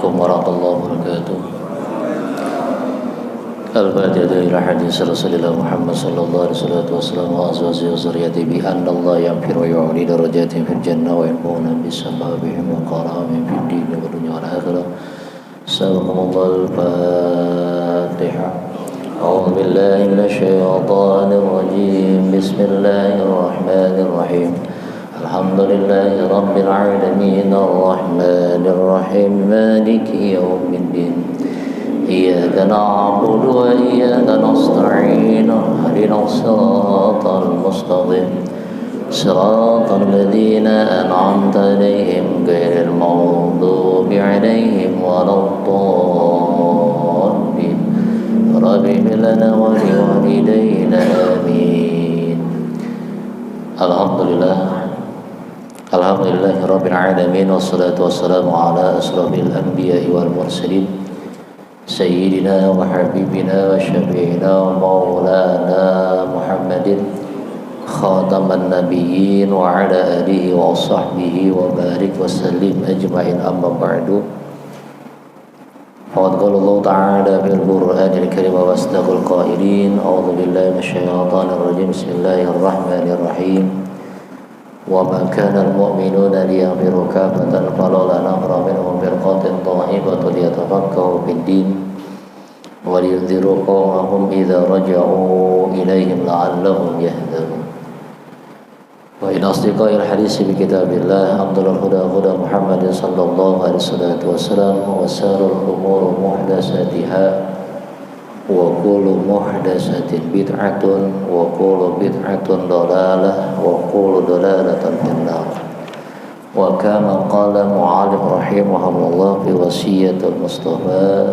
عليكم ورحمة الله وبركاته. الفاتحة إلى حديث رسول الله محمد صلى الله عليه وسلم وأزواجه وذريته بأن الله يغفر ويعلي درجاتهم في الجنة وينفعنا بسببهم وقرامهم في الدين والدنيا والآخرة. سبحان الله. الفاتحة. أعوذ بالله من الشيطان الرجيم. بسم الله الرحمن الرحيم. الحمد لله رب العالمين الرحمن الرحيم مالك يوم الدين. إياك نعبد وإياك نستعين اهدنا الصراط المستقيم صراط الذين أنعمت عليهم غير المغضوب عليهم ولا الضالين. رب اغفر لنا ولوالدينا آمين. Alhamdulillah Rabbil Alamin. Wassalatu wassalamu ala asrafil anbiya'i wal mursalin Sayyidina wa habibina wa syafi'ina wa maulana Muhammadin khataman nabiyyin wa ala alihi wa sahbihi wa barik wa sallim ajma'in, amma ba'du. Faqad qala Allah ta'ala fil Qur'anil Karim wa asdaqul qailin. A'udzu billahi minasyaitonir rajim. Bismillahirrahmanirrahim. وَمَا كَانَ الْمُؤْمِنُونَ لِيَنفِرُوا كَافَّةً فَلَوْلَا نَفَرَ مِنْهُمْ فِرْقَةٌ طَائِفَةٌ لِيَتَفَقَّهُوا فِي الدِّينِ وَلِيُنذِرُوا قَوْمَهُمْ إِذَا رَجَعُوا إِلَيْهِمْ لَعَلَّهُمْ يَهْتَدُونَ. وَإِنْ أَصْدَقَ الْحَدِيثِ بِكِتَابِ اللَّهِ أَفْضَلُ الْهُدَى هُدَى مُحَمَّدٍ صلى الله عليه وسلم وَشَرَّ الْأُمُورِ مُحْدَثَاتِهَا وَكُلُّ مُحْدَثَةٍ بِدْعَةٌ وَكُلُّ بِدْعَةٍ ضَلَالَةٌ وَكُلُّ ضَلَالَةٍ فِي النَّارِ. وَكَمَا قَالَ المعلم رحمه الله في وصية المصطفى.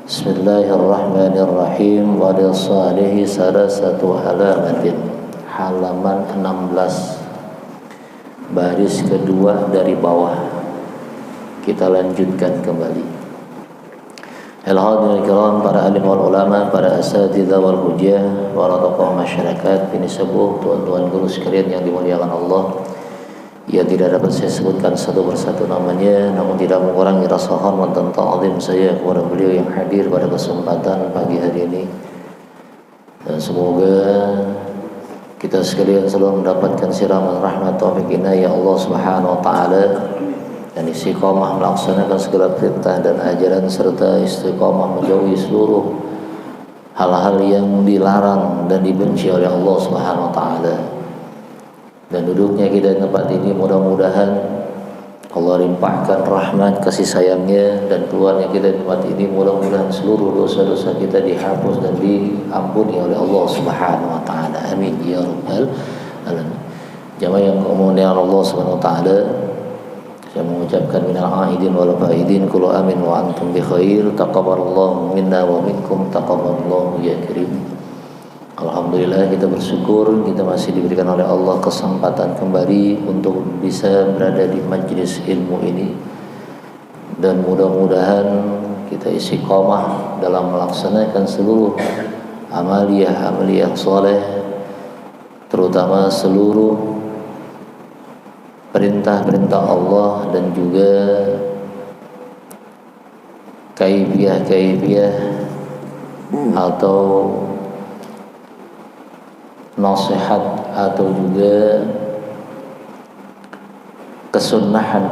بسم الله الرحمن الرحيم. وَلِلصَّالِحِ ثَلَاثَةُ عَلَامَةٍ. Halaman 16, baris kedua dari bawah. Kita lanjutkan kembali. Al-hadirin kiram, para alim wal ulama, para asatidzah wal hujjah, para tokoh masyarakat, ini sebuah tuan-tuan guru sekalian yang dimuliakan Allah. Ya, tidak dapat saya sebutkan satu persatu namanya, namun tidak mengurangi rasa hormat dan ta'zim saya kepada beliau yang hadir pada kesempatan pagi hari ini. Dan semoga kita sekalian selalu mendapatkan siraman rahmat taufik inayah Allah Subhanahu wa taala, dan istiqamah melaksanakan segala perintah dan ajaran, serta istiqamah menjauhi seluruh hal-hal yang dilarang dan dibenci oleh Allah Subhanahu wa taala. Dan duduknya kita di tempat ini mudah-mudahan Allah limpahkan rahmat kasih sayangnya, dan keluarnya kita di tempat ini mudah-mudahan seluruh dosa-dosa kita dihapus dan diampuni oleh Allah Subhanahu wa taala. Amin ya rabbal alamin. Jamaah yang kemuliaan Allah Subhanahu wa taala, saya mengucapkan minal aidin wal faidin kullu amin wa antum bi khair. Taqabbalallahu minna wa minkum taqabbalallahu ya karim. Alhamdulillah, kita bersyukur kita masih diberikan oleh Allah kesempatan kembali untuk bisa berada di majlis ilmu ini, dan mudah-mudahan kita istiqamah dalam melaksanakan seluruh amaliyah saleh, terutama seluruh perintah-perintah Allah dan juga kaifiyah atau nasihat atau juga kesunahan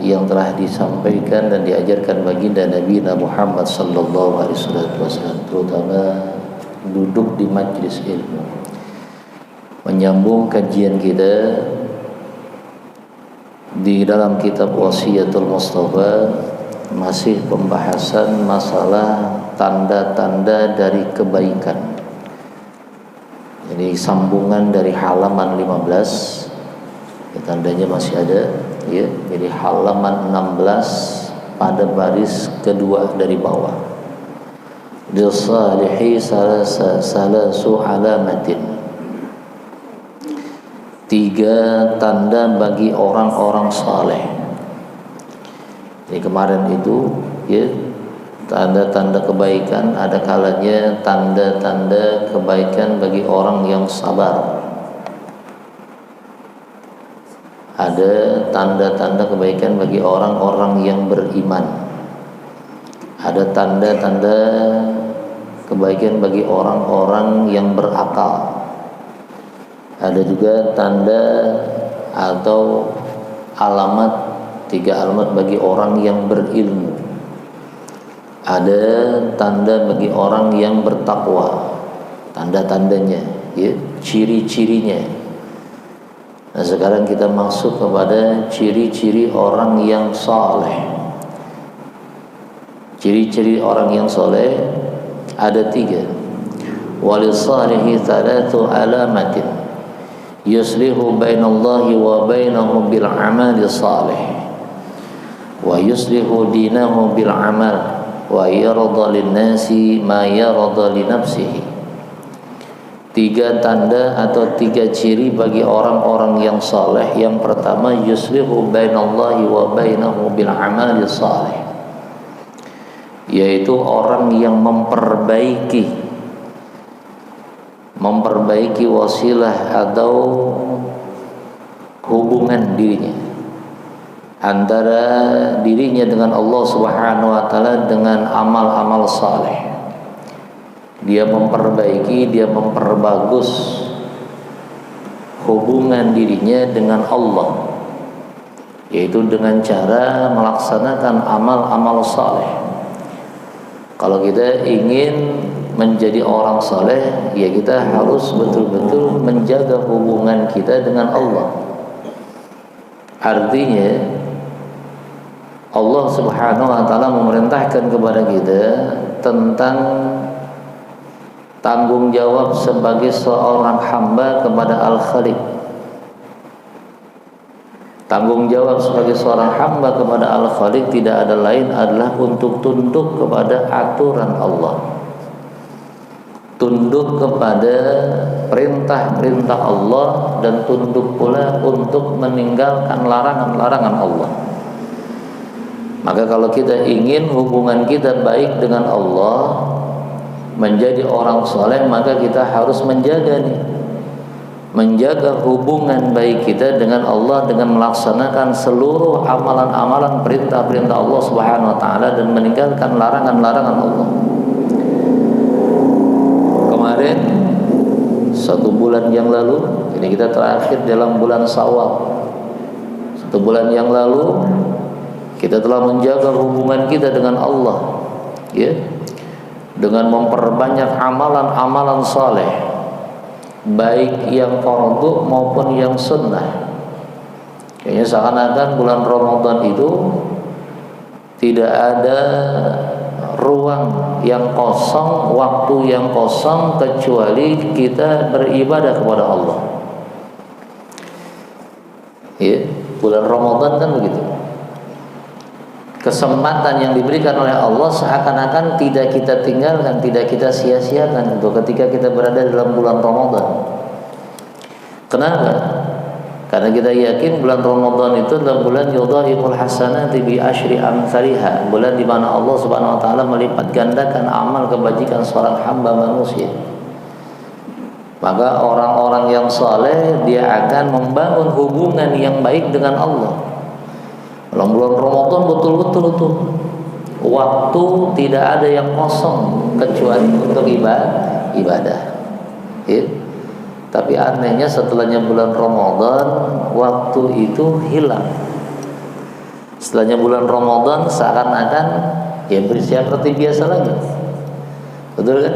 yang telah disampaikan dan diajarkan baginda Nabi Muhammad sallallahu alaihi wasallam, terutama duduk di majlis ilmu. Menyambung kajian kita di dalam kitab Wasiyatul Mustafa, masih pembahasan masalah tanda-tanda dari kebaikan. Jadi sambungan dari halaman 15, ya, tandanya masih ada ya. Jadi halaman 16 pada baris kedua dari bawah. Lisalihi salasu alamatin. 3 tanda bagi orang-orang saleh. Jadi kemarin itu ya, tanda-tanda kebaikan, ada kalanya tanda-tanda kebaikan bagi orang yang sabar. ada tanda-tanda kebaikan bagi orang-orang yang beriman. Ada tanda-tanda kebaikan bagi orang-orang yang berakal. Ada juga tanda atau alamat, 3 alamat bagi orang yang berilmu. Ada tanda bagi orang yang bertakwa, tanda-tandanya, ya, ciri-cirinya. Nah, sekarang kita masuk kepada ciri-ciri orang yang saleh. Ciri-ciri orang yang saleh ada 3. Walisalihi thalathu alamatin yuslihu bainallahi wa bainahu bil amali salih wa yuslihu dinahu bil amal wa yarda lin nasi ma yarda li nafsihi. 3 tanda atau 3 ciri bagi orang-orang yang saleh. Yang pertama, yuslihu bainallahi wa bainahu bil amali salih, yaitu orang yang memperbaiki wasilah atau hubungan dirinya, antara dirinya dengan Allah Subhanahu wa taala dengan amal-amal saleh. Dia memperbaiki, dia memperbagus hubungan dirinya dengan Allah, yaitu dengan cara melaksanakan amal-amal saleh. Kalau kita ingin menjadi orang saleh, ya kita harus betul-betul menjaga hubungan kita dengan Allah. Artinya Allah Subhanahu wa taala memerintahkan kepada kita tentang tanggung jawab sebagai seorang hamba kepada Al-Khaliq. Tanggung jawab sebagai seorang hamba kepada Al-Khaliq tidak ada lain adalah untuk tunduk kepada aturan Allah, tunduk kepada perintah-perintah Allah, dan tunduk pula untuk meninggalkan larangan-larangan Allah. Maka kalau kita ingin hubungan kita baik dengan Allah, menjadi orang soleh, maka kita harus menjaga hubungan baik kita dengan Allah dengan melaksanakan seluruh amalan-amalan perintah-perintah Allah Subhanahu wa taala dan meninggalkan larangan-larangan Allah. Kemarin 1 bulan yang lalu, ini kita terakhir dalam bulan Syawal. 1 bulan yang lalu kita telah menjaga hubungan kita dengan Allah, ya, dengan memperbanyak amalan-amalan saleh, baik yang fardu maupun yang sunnah. Kayaknya seakan-akan bulan Ramadan itu tidak ada ruang yang kosong, waktu yang kosong, kecuali kita beribadah kepada Allah. Ya, bulan Ramadan kan begitu. Kesempatan yang diberikan oleh Allah seakan-akan tidak kita tinggalkan, tidak kita sia-siakan itu ketika kita berada dalam bulan Ramadan. Kenapa? Karena kita yakin bulan Ramadan itu adalah bulan yudha'iful hasanati bi asyri amsalihha, bulan di mana Allah Subhanahu wa taala melipat gandakan amal kebajikan seorang hamba manusia. Maka orang-orang yang saleh dia akan membangun hubungan yang baik dengan Allah. Dalam bulan Ramadan betul-betul itu waktu tidak ada yang kosong kecuali untuk ibadah. Ya. Tapi anehnya setelahnya bulan Ramadan waktu itu hilang. Setelahnya bulan Ramadan seakan-akan ya seperti biasa lagi. Betul kan?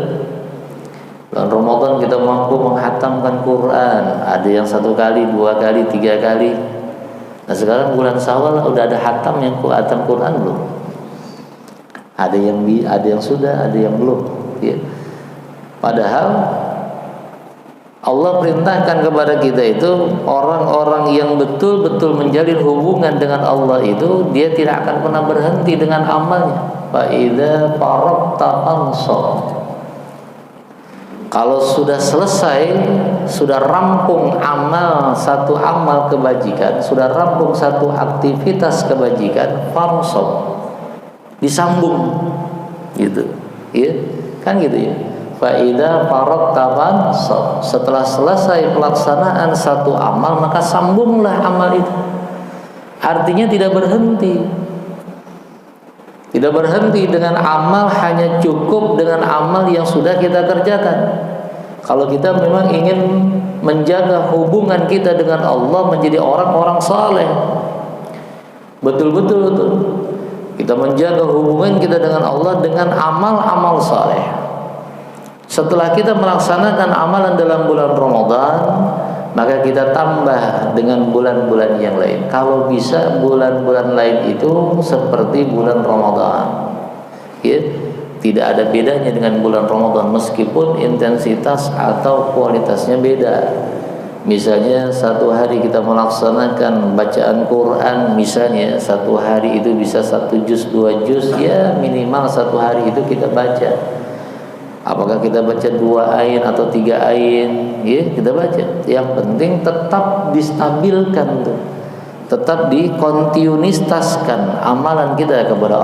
Bulan Ramadan kita mampu menghatamkan Quran, ada yang 1 kali, 2 kali, 3 kali. Nah sekarang bulan Syawal udah ada hatam Quran belum? Ada yang sudah, ada yang belum. Ya. Padahal Allah perintahkan kepada kita itu orang-orang yang betul-betul menjalin hubungan dengan Allah itu dia tidak akan pernah berhenti dengan amalnya. Fa idza faragta fansab. Kalau sudah selesai, sudah rampung satu amal kebajikan, sudah rampung satu aktivitas kebajikan, fansab, disambung, gitu, ya, kan gitu ya. Fa idza faragta fansab. Setelah selesai pelaksanaan satu amal, maka sambunglah amal itu. artinya tidak berhenti. Tidak berhenti dengan amal, hanya cukup dengan amal yang sudah kita kerjakan. Kalau kita memang ingin menjaga hubungan kita dengan Allah menjadi orang-orang saleh, betul-betul kita menjaga hubungan kita dengan Allah dengan amal-amal saleh. Setelah kita melaksanakan amalan dalam bulan Ramadan, maka kita tambah dengan bulan-bulan yang lain. Kalau bisa bulan-bulan lain itu seperti bulan Ramadan, ya, tidak ada bedanya dengan bulan Ramadan meskipun intensitas atau kualitasnya beda. Misalnya satu hari kita melaksanakan bacaan Quran, misalnya satu hari itu bisa 1 juz 2 juz, ya minimal satu hari itu kita baca. Apakah kita baca 2 ain atau 3 ain, ya kita baca. Yang penting tetap distabilkan tuh, tetap dikontinuitaskan amalan kita kepada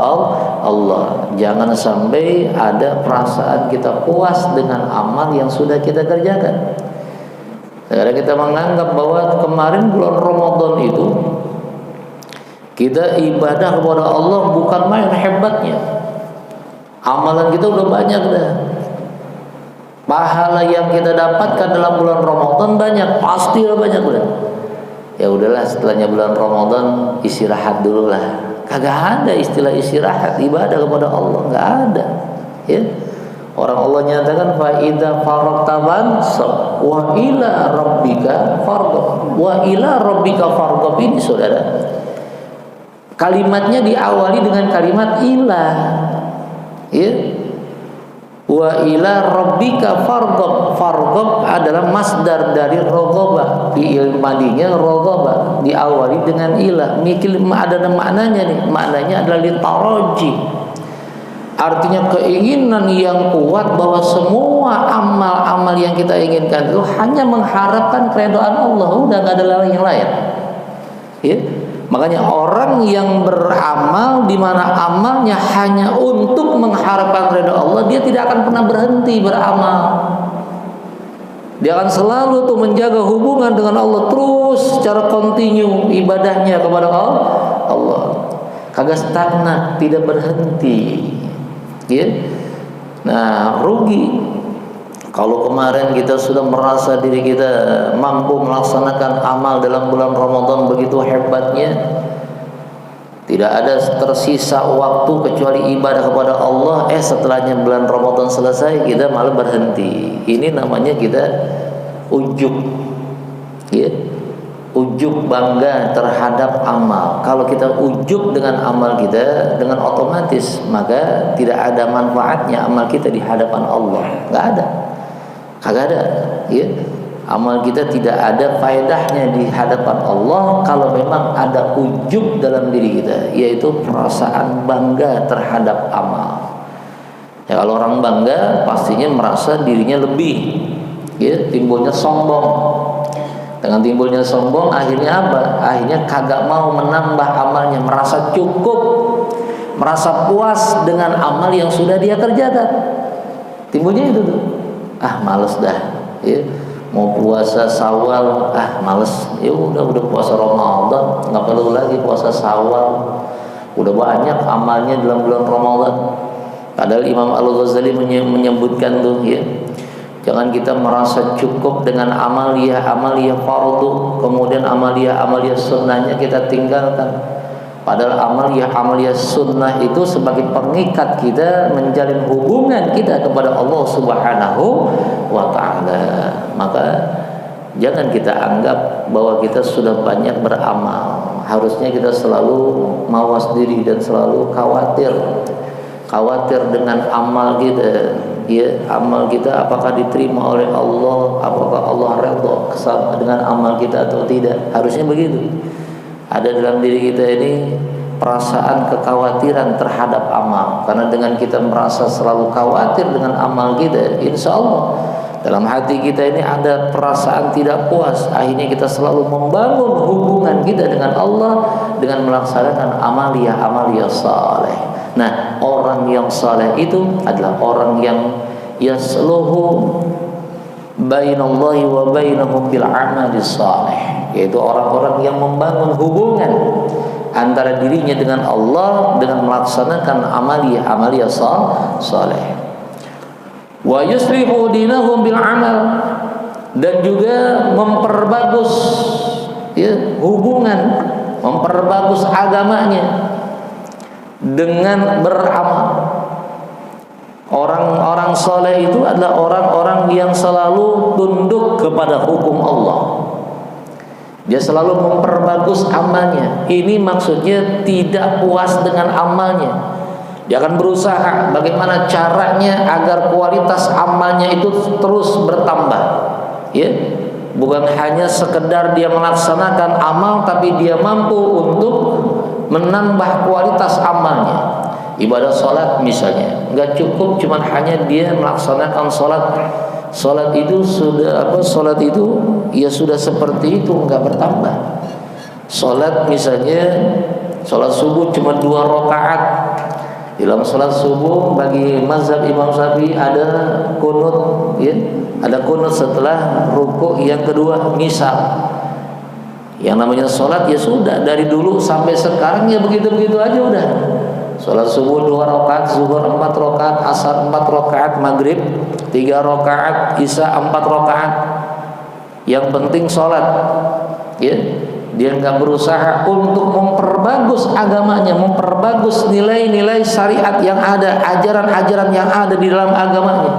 Allah. Jangan sampai ada perasaan kita puas dengan amal yang sudah kita kerjakan. Karena kita menganggap bahwa kemarin bulan Ramadan itu kita ibadah kepada Allah bukan main hebatnya. Amalan kita udah banyak dah. Pahala yang kita dapatkan dalam bulan Ramadan banyak, pasti banyak udah. Ya udahlah, setelahnya bulan Ramadan istirahat dulu lah. Kagak ada istilah istirahat, ibadah kepada Allah nggak ada. Ya, orang Allah nyatakan fa idza faragta fansab wa ila rabbika farghab. Wa ila rabbika farghab ini saudara, kalimatnya diawali dengan kalimat ilah. Ya, wa ila rabbika farghab. Farghab adalah masdar dari roghaba, fi'il madinya roghaba, diawali dengan ilah. Mikil ada maknanya nih, maknanya adalah litaraji, artinya keinginan yang kuat bahwa semua amal-amal yang kita inginkan itu hanya mengharapkan keridhaan Allah, udah gak ada yang lain. Ya, makanya orang yang beramal di mana amalnya hanya untuk mengharapkan ridha Allah, dia tidak akan pernah berhenti beramal. Dia akan selalu tuh menjaga hubungan dengan Allah terus secara kontinu ibadahnya kepada Allah. Kagak stagnan, tidak berhenti. Ya. Nah, rugi kalau kemarin kita sudah merasa diri kita mampu melaksanakan amal dalam bulan Ramadan begitu hebatnya, tidak ada tersisa waktu kecuali ibadah kepada Allah. Setelahnya bulan Ramadan selesai kita malah berhenti. Ini namanya kita ujub, ya, ujub bangga terhadap amal. Kalau kita ujub dengan amal kita, dengan otomatis maka tidak ada manfaatnya amal kita di hadapan Allah. Nggak ada. Kagak ada, ya. Amal kita tidak ada faedahnya di hadapan Allah kalau memang ada ujub dalam diri kita, yaitu perasaan bangga terhadap amal. Ya, kalau orang bangga pastinya merasa dirinya lebih, ya, timbulnya sombong. Dengan timbulnya sombong akhirnya apa? Akhirnya kagak mau menambah amalnya, merasa cukup, merasa puas dengan amal yang sudah dia kerjakan. Timbulnya itu tuh. Males dah, ya. Mau puasa Syawal, males. Ya udah puasa Ramadan, nggak perlu lagi puasa Syawal. Udah banyak amalnya dalam bulan Ramadan. Padahal Imam Al-Ghazali menyebutkan tuh, ya, jangan kita merasa cukup dengan amaliyah fardu, kemudian amaliyah sunnahnya kita tinggalkan. Padahal amaliyah sunnah itu sebagai pengikat kita menjalin hubungan kita kepada Allah Subhanahu wa ta'ala. Maka jangan kita anggap bahwa kita sudah banyak beramal. Harusnya kita selalu mawas diri dan selalu khawatir dengan amal kita. Ya, amal kita apakah diterima oleh Allah, apakah Allah redha dengan amal kita atau tidak. Harusnya begitu. Ada dalam diri kita ini perasaan kekhawatiran terhadap amal. Karena dengan kita merasa selalu khawatir dengan amal kita, insya Allah dalam hati kita ini ada perasaan tidak puas. Akhirnya kita selalu membangun hubungan kita dengan Allah dengan melaksanakan amaliyah saleh. Nah, orang yang saleh itu adalah orang yang yasluhu bainallahi wa bainahum bil amali saleh, yaitu orang-orang yang membangun hubungan antara dirinya dengan Allah dengan melaksanakan amalia saleh. Wa yuslihu dinahum bil amal, dan juga memperbagus hubungan, memperbagus agamanya dengan beramal. Orang-orang soleh itu adalah orang-orang yang selalu tunduk kepada hukum Allah. Dia selalu memperbagus amalnya. Ini maksudnya tidak puas dengan amalnya. Dia akan berusaha bagaimana caranya agar kualitas amalnya itu terus bertambah. Ya, bukan hanya sekedar dia melaksanakan amal, tapi dia mampu untuk menambah kualitas amalnya. Ibadah sholat misalnya, nggak cukup cuman hanya dia melaksanakan sholat. Sholat itu sudah Sholat itu ya sudah seperti itu, nggak bertambah. Sholat misalnya, sholat subuh cuma 2 rakaat. Dalam sholat subuh bagi mazhab Imam Syafi'i ada kunut, ya, ada kunut setelah rukuk yang kedua. Misal yang namanya sholat ya sudah dari dulu sampai sekarang ya begitu-begitu aja udah. Sholat subuh 2 rakaat, zuhur 4 rakaat, asar 4 rakaat, maghrib 3 rakaat, isya 4 rakaat. Yang penting sholat, ya. Dia nggak berusaha untuk memperbagus agamanya, memperbagus nilai-nilai syariat yang ada, ajaran-ajaran yang ada di dalam agamanya.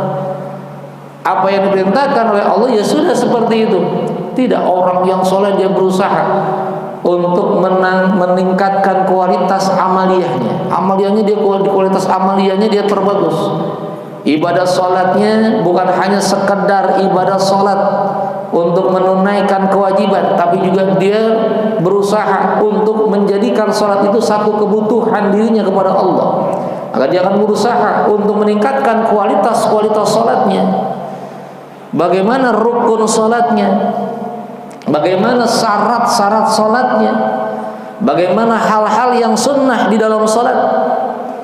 Apa yang diperintahkan oleh Allah ya sudah seperti itu. Tidak, orang yang soleh dia berusaha untuk meningkatkan kualitas amaliyahnya. Kualitas amaliyahnya dia terbagus. Ibadah sholatnya bukan hanya sekedar ibadah sholat untuk menunaikan kewajiban, tapi juga dia berusaha untuk menjadikan sholat itu satu kebutuhan dirinya kepada Allah. Maka dia akan berusaha untuk meningkatkan kualitas sholatnya. Bagaimana rukun sholatnya, bagaimana syarat-syarat sholatnya, bagaimana hal-hal yang sunnah di dalam sholat,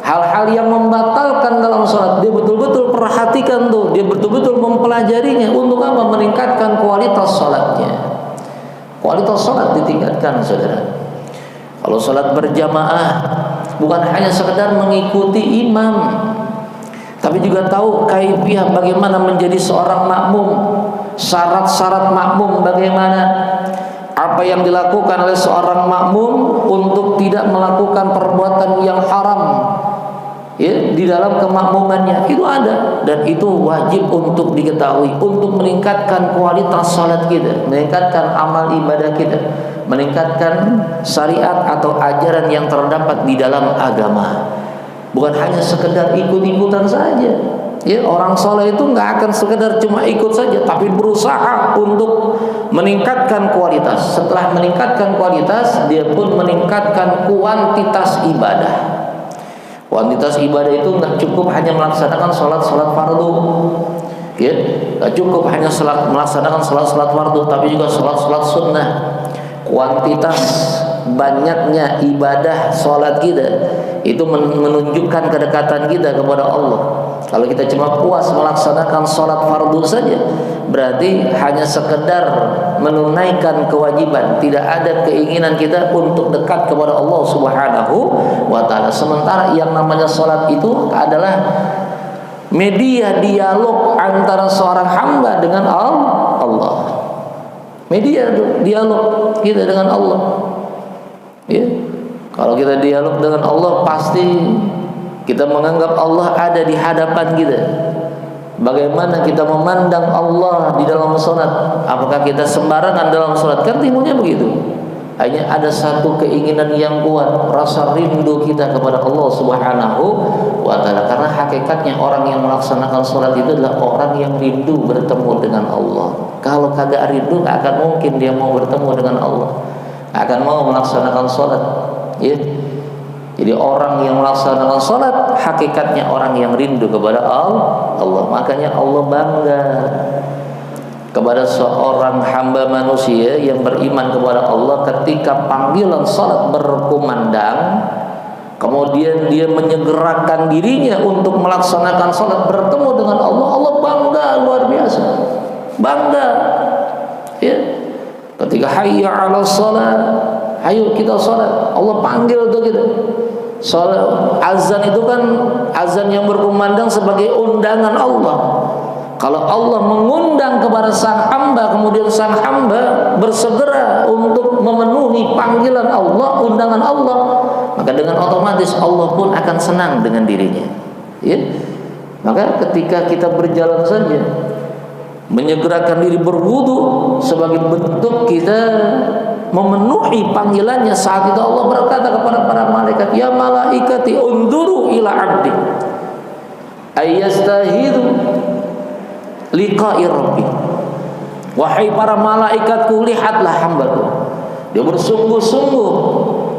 hal-hal yang membatalkan dalam sholat, dia betul-betul perhatikan tuh, dia betul-betul mempelajarinya. Untuk apa? Meningkatkan kualitas sholatnya. Kualitas sholat ditingkatkan, saudara. Kalau sholat berjamaah bukan hanya sekedar mengikuti imam, tapi juga tahu kaifiah bagaimana menjadi seorang makmum, syarat-syarat makmum bagaimana, apa yang dilakukan oleh seorang makmum untuk tidak melakukan perbuatan yang haram, ya, di dalam kemakmumannya itu ada, dan itu wajib untuk diketahui untuk meningkatkan kualitas salat kita, meningkatkan amal ibadah kita, meningkatkan syariat atau ajaran yang terdapat di dalam agama. Bukan hanya sekedar ikut-ikutan saja. Ya, orang soleh itu nggak akan sekedar cuma ikut saja, tapi berusaha untuk meningkatkan kualitas. Setelah meningkatkan kualitas, dia pun meningkatkan kuantitas ibadah. Kuantitas ibadah itu nggak cukup hanya melaksanakan sholat fardu, ya, nggak cukup hanya melaksanakan sholat fardu, tapi juga sholat sunnah. Kuantitas banyaknya ibadah sholat kita itu menunjukkan kedekatan kita kepada Allah. Kalau kita cuma puas melaksanakan sholat fardu saja, berarti hanya sekedar menunaikan kewajiban, tidak ada keinginan kita untuk dekat kepada Allah Subhanahu wa ta'ala. Sementara yang namanya sholat itu adalah media dialog antara seorang hamba dengan Allah. Media dialog kita dengan Allah. Ya, kalau kita dialog dengan Allah, pasti kita menganggap Allah ada di hadapan kita. Bagaimana kita memandang Allah di dalam sholat? Apakah kita sembarangan dalam sholat? Kan timbulnya begitu. Hanya ada satu keinginan yang kuat, rasa rindu kita kepada Allah Subhanahu wa ta'ala. Karena hakikatnya orang yang melaksanakan sholat itu adalah orang yang rindu bertemu dengan Allah. Kalau kagak rindu, gak akan mungkin dia mau bertemu dengan Allah, gak akan mau melaksanakan sholat, ya. Jadi orang yang melaksanakan sholat hakikatnya orang yang rindu kepada Allah. Makanya Allah bangga kepada seorang hamba manusia yang beriman kepada Allah ketika panggilan sholat berkumandang, kemudian dia menyegerakan dirinya untuk melaksanakan sholat bertemu dengan Allah. Allah bangga luar biasa, bangga, ya. Ketika hayya 'alas shalah, Ayo kita sholat. Allah panggil tuh kita. Sholat azan itu kan azan yang berkumandang sebagai undangan Allah. Kalau Allah mengundang kepada sang hamba, kemudian sang hamba bersegera untuk memenuhi panggilan Allah, undangan Allah, maka dengan otomatis Allah pun akan senang dengan dirinya. Ya? Maka ketika kita berjalan saja, menyegerakan diri berwudu sebagai bentuk kita memenuhi panggilannya, saat itu Allah berkata kepada para malaikat, ya malaikati unduru ila abdi ayyastahidu liqa'i rabbi. Wahai para malaikatku, lihatlah hambaku, dia bersungguh-sungguh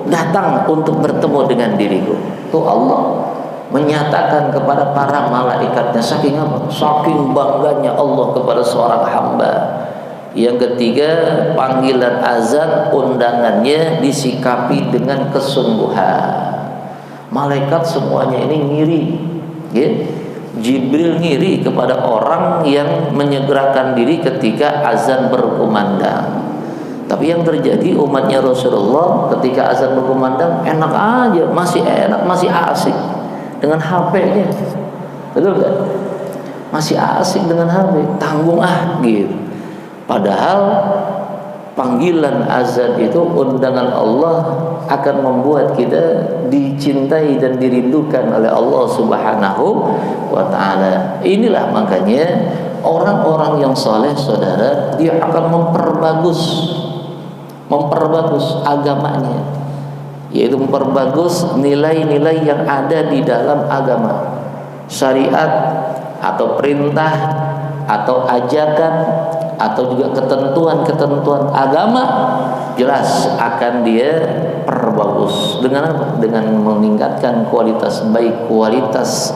datang untuk bertemu dengan diriku. Tuh Allah menyatakan kepada para malaikatnya, saking apa? Saking bangganya Allah kepada seorang hamba. Yang ketiga, panggilan azan undangannya disikapi dengan kesungguhan. Malaikat semuanya ini ngiri, ya? Jibril ngiri kepada orang yang menyegerakan diri ketika azan berkumandang. Tapi yang terjadi umatnya Rasulullah ketika azan berkumandang enak aja, masih enak, masih asik dengan HP-nya, betul kan? Masih asik dengan HP, tanggung gitu. Padahal panggilan azan itu undangan Allah akan membuat kita dicintai dan dirindukan oleh Allah Subhanahu wa ta'ala. Inilah makanya orang-orang yang saleh, saudara, dia akan memperbagus agamanya, yaitu memperbagus nilai-nilai yang ada di dalam agama, syariat atau perintah atau ajakan atau juga ketentuan-ketentuan agama, jelas akan dia perbagus dengan apa? Dengan meningkatkan kualitas, baik kualitas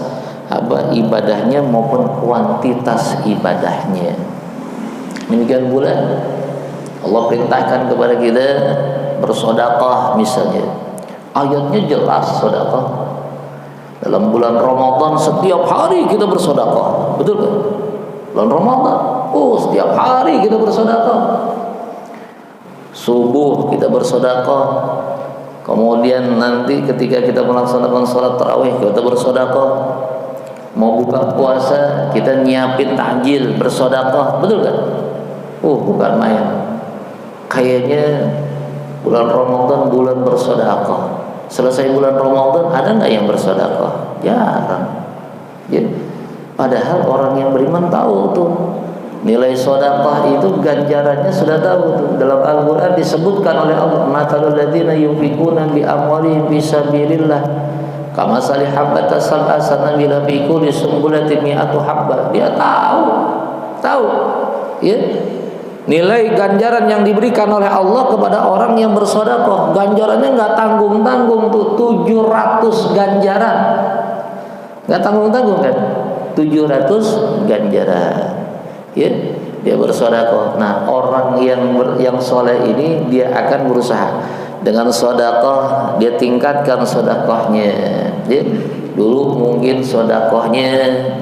ibadahnya maupun kuantitas ibadahnya. Demikian pula Allah perintahkan kepada kita bersedekah misalnya. Ayatnya jelas sedekah. Dalam bulan Ramadan setiap hari kita bersedekah, betul kan? Bulan Ramadan, setiap hari kita bersedekah. Subuh kita bersedekah. Kemudian nanti ketika kita melaksanakan salat tarawih kita bersedekah. Mau buka puasa kita nyiapin takjil bersedekah, betul kan? Bukan main. Kayaknya bulan Ramadan bulan bersedekah. Selesai bulan Ramadan ada nggak yang bersedekah? Jarang. Ya. Padahal orang yang beriman tahu tuh nilai sedekah itu ganjarannya sudah tahu tuh. Dalam Al-Qur'an disebutkan oleh Allah, matalul ladzina yunfiquna bi amwalihim fi sabilillah kamasali habbatin sanabila fi kulli sumbulatin mi'atu habbah. Dia tahu ya, nilai ganjaran yang diberikan oleh Allah kepada orang yang bersedekah. Ganjarannya nggak tanggung-tanggung tuh, 700 ganjaran. Nggak tanggung-tanggung kan? 700 ganjaran. Ya, dia bersedekah. Nah, orang yang soleh ini dia akan berusaha dengan sedekah, dia tingkatkan sedekahnya. Ya, dulu mungkin sedekahnya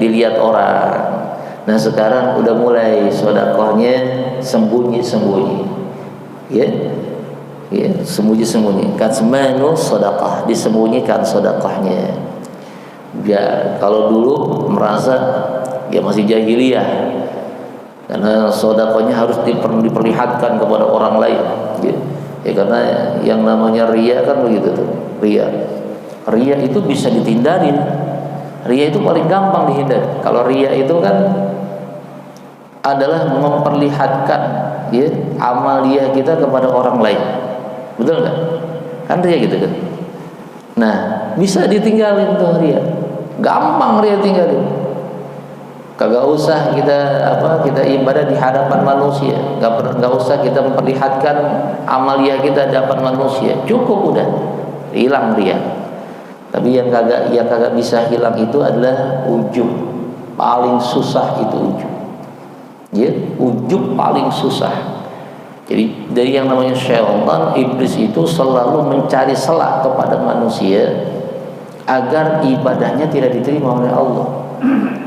dilihat orang. Nah, sekarang udah mulai sedekahnya sembunyi-sembunyi. Ya. Ya, sembunyi-sembunyi. Katmanu sedekah, disembunyikan sedekahnya. Ya, kalau dulu merasa ya masih jahiliyah, karena sedekahnya harus diperlihatkan kepada orang lain. Ya, karena yang namanya riya kan begitu tuh. Riya itu bisa dihindarin. Riya itu paling gampang dihindari. Kalau riya itu kan adalah memperlihatkan ya amaliyah kita kepada orang lain. Betul nggak? Kan riya gitu kan. Nah, bisa ditinggalin tuh riya. Gampang riya tinggalin. Kagak usah kita ibadah di hadapan manusia. Gak usah kita memperlihatkan amaliyah kita di hadapan manusia. Cukup udah hilang riya. Tapi yang kagak bisa hilang itu adalah ujub. Paling susah itu ujub. Ya, ujub paling susah. Jadi dari yang namanya syaitan, iblis itu selalu mencari celah kepada manusia agar ibadahnya tidak diterima oleh Allah.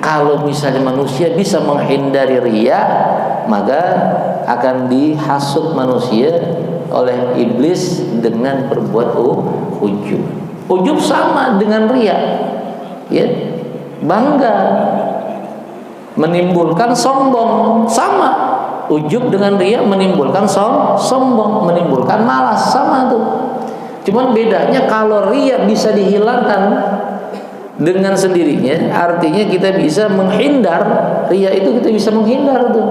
Kalau misalnya manusia bisa menghindari riya, maka akan dihasut manusia oleh iblis dengan berbuat ujub. Ujub sama dengan riya, ya, bangga, menimbulkan sombong, sama. Ujub dengan riya menimbulkan sombong, menimbulkan malas, sama tuh. Cuman bedanya kalau riya bisa dihilangkan dengan sendirinya, artinya kita bisa menghindar. Riya itu kita bisa menghindar tuh.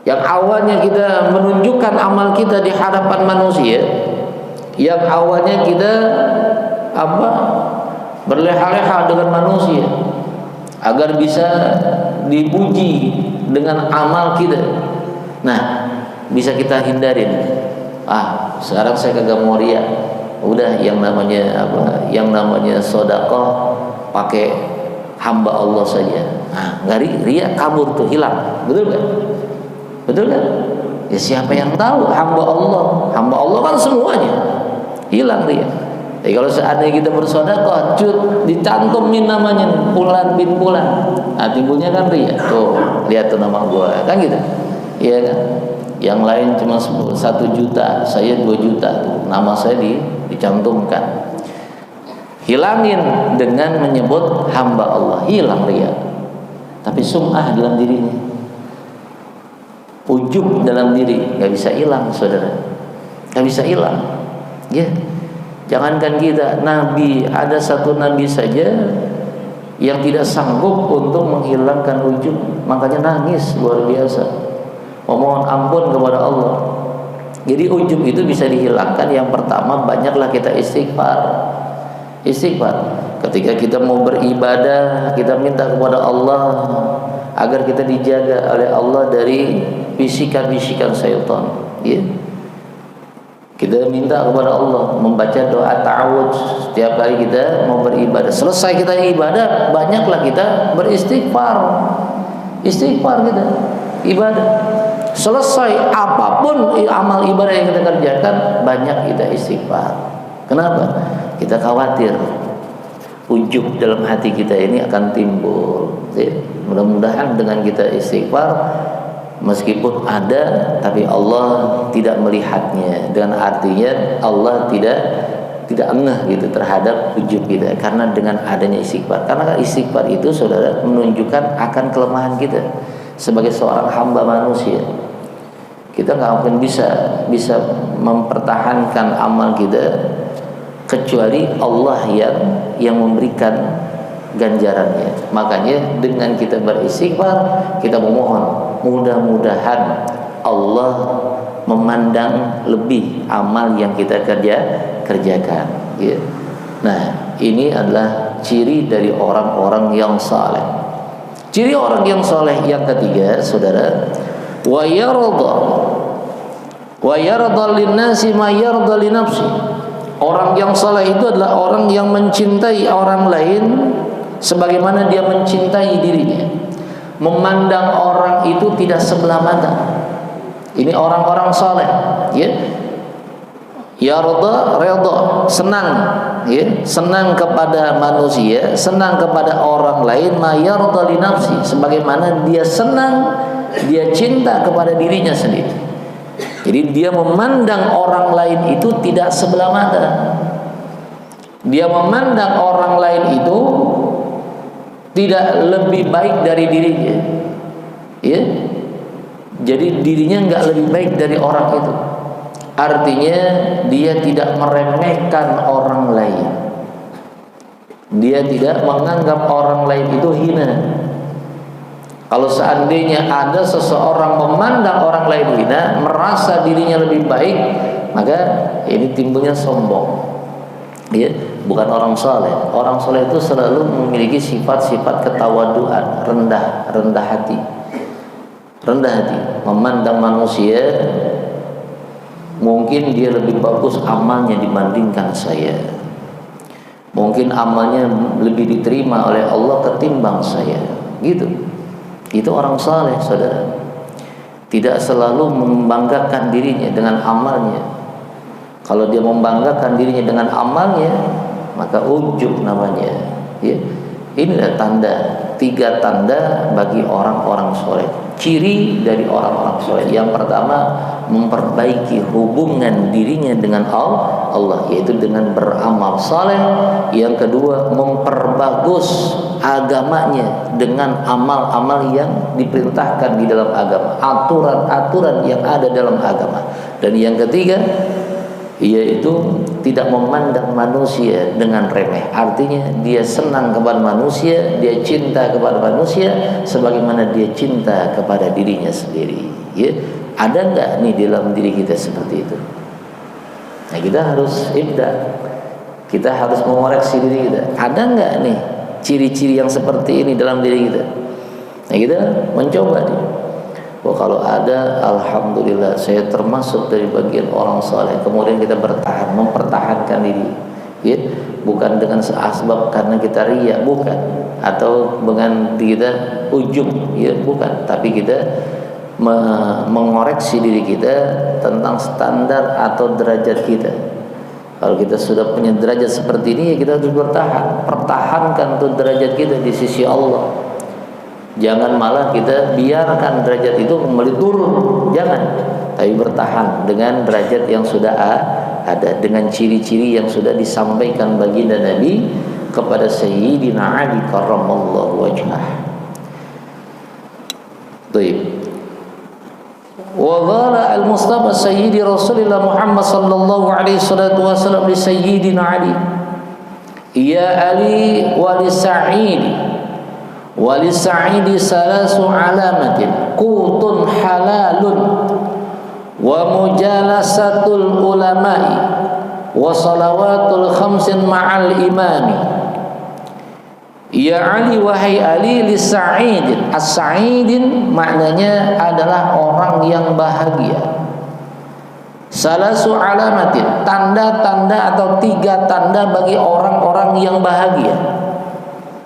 Yang awalnya kita menunjukkan amal kita di hadapan manusia, yang awalnya kita berleha-leha dengan manusia agar bisa dipuji dengan amal kita. Nah, bisa kita hindarin. Sekarang saya kagak mau riya. Udah, yang namanya Yang namanya sedekah pakai hamba Allah saja. Nggak riya, kabur tuh, hilang. Betul kan? Betul kan? Ya, siapa yang tahu? Hamba Allah kan semuanya. Hilang riya. Jadi kalau seandainya kita bersedekah, dicantumin namanya Fulan bin Fulan, timbulnya kan riya. Tuh, lihat tuh nama gua, kan gitu. Iya kan? Yang lain cuma 1 juta, saya 2 juta tuh, nama saya dicantumkan. Hilangin dengan menyebut hamba Allah, hilang riya. Tapi sum'ah dalam dirinya, ujub dalam diri, nggak bisa hilang, saudara, nggak bisa hilang. Ya. Jangankan kita, Nabi, ada satu Nabi saja yang tidak sanggup untuk menghilangkan ujub, makanya nangis luar biasa, memohon ampun kepada Allah. Jadi ujub itu bisa dihilangkan. Yang pertama, banyaklah kita istighfar. Ketika kita mau beribadah, kita minta kepada Allah agar kita dijaga oleh Allah dari bisikan-bisikan syaitan. Ya. Kita minta kepada Allah, membaca doa ta'awudz setiap kali kita mau beribadah. Selesai kita ibadah, banyaklah kita beristighfar. Istighfar kita ibadah. Selesai apapun amal ibadah yang kita kerjakan, banyak kita istighfar. Kenapa? Kita khawatir ujub dalam hati kita ini akan timbul. Mudah-mudahan dengan kita istighfar, meskipun ada, tapi Allah tidak melihatnya. Dan artinya Allah tidak ngeh gitu terhadap ujub kita, karena dengan adanya istighfar. Karena istighfar itu, saudara, menunjukkan akan kelemahan kita sebagai seorang hamba manusia. Kita nggak mungkin bisa mempertahankan amal kita kecuali Allah yang memberikan ganjarannya. Makanya dengan kita beristighfar, kita memohon, mudah-mudahan Allah memandang lebih amal yang kita kerjakan. Ya. Nah, ini adalah ciri dari orang-orang yang saleh. Ciri orang yang saleh yang ketiga, saudara, wa yarda linnasi ma yarda li nafsi. Orang yang saleh itu adalah orang yang mencintai orang lain sebagaimana dia mencintai dirinya. Memandang orang itu tidak sebelah mata. Ini orang-orang saleh, ya. Yarda, redha, senang, ya, senang kepada manusia, senang kepada orang lain, ma yarda li nafsi, sebagaimana dia senang, dia cinta kepada dirinya sendiri. Jadi dia memandang orang lain itu tidak sebelah mata. Dia memandang orang lain itu tidak lebih baik dari dirinya, ya. Jadi dirinya nggak lebih baik dari orang itu. Artinya dia tidak meremehkan orang lain. Dia tidak menganggap orang lain itu hina. Kalau seandainya ada seseorang memandang orang lain hina, merasa dirinya lebih baik, maka ini timbulnya sombong. Ya, bukan orang saleh. Orang saleh itu selalu memiliki sifat-sifat ketawaduan, rendah hati. Rendah hati, memandang manusia, mungkin dia lebih bagus amalnya dibandingkan saya. Mungkin amalnya lebih diterima oleh Allah ketimbang saya. Gitu. Itu orang saleh, saudara. Tidak selalu membanggakan dirinya dengan amalnya. Kalau dia membanggakan dirinya dengan amalnya, maka ujub namanya. Ya. Inilah tanda, 3 tanda bagi orang-orang saleh. Ciri dari orang-orang saleh. Yang pertama, memperbaiki hubungan dirinya dengan Allah, yaitu dengan beramal saleh. Yang kedua, memperbagus agamanya dengan amal-amal yang diperintahkan di dalam agama, aturan-aturan yang ada dalam agama. Dan yang ketiga, yaitu tidak memandang manusia dengan remeh. Artinya dia senang kepada manusia, dia cinta kepada manusia sebagaimana dia cinta kepada dirinya sendiri. Ya, ada enggak nih dalam diri kita seperti itu? Nah, kita harus kita harus mengoreksi diri kita. Ada enggak nih ciri-ciri yang seperti ini dalam diri kita? Nah, kita mencoba nih. Oh, kalau ada, alhamdulillah saya termasuk dari bagian orang saleh. Kemudian kita mempertahankan diri, ya, bukan dengan seasbab karena kita riya, bukan, atau dengan kita ujub, ya, bukan, tapi kita mengoreksi diri kita tentang standar atau derajat kita. Kalau kita sudah punya derajat seperti ini, ya kita harus pertahankan tuh derajat kita di sisi Allah. Jangan malah kita biarkan derajat itu kembali turun, jangan. Tapi bertahan dengan derajat yang sudah ada, dengan ciri-ciri yang sudah disampaikan baginda Nabi kepada Sayyidina Ali karramallahu wajhah. Baik. Wa qala al-Mustafa Sayyidi Rasulullah Muhammad sallallahu alaihi wasallam li Sayyidina Ali, ya Ali wa li Sa'id Walisa'idi salasu alamatin qutun halalun wa mujalasatul ulama'i wa salawatul khamsin ma'al imami. Ya Ali, wahai Ali, lisa'idin. As-sa'idin maknanya adalah orang yang bahagia. Salasu alamatin, tanda-tanda atau 3 tanda bagi orang-orang yang bahagia.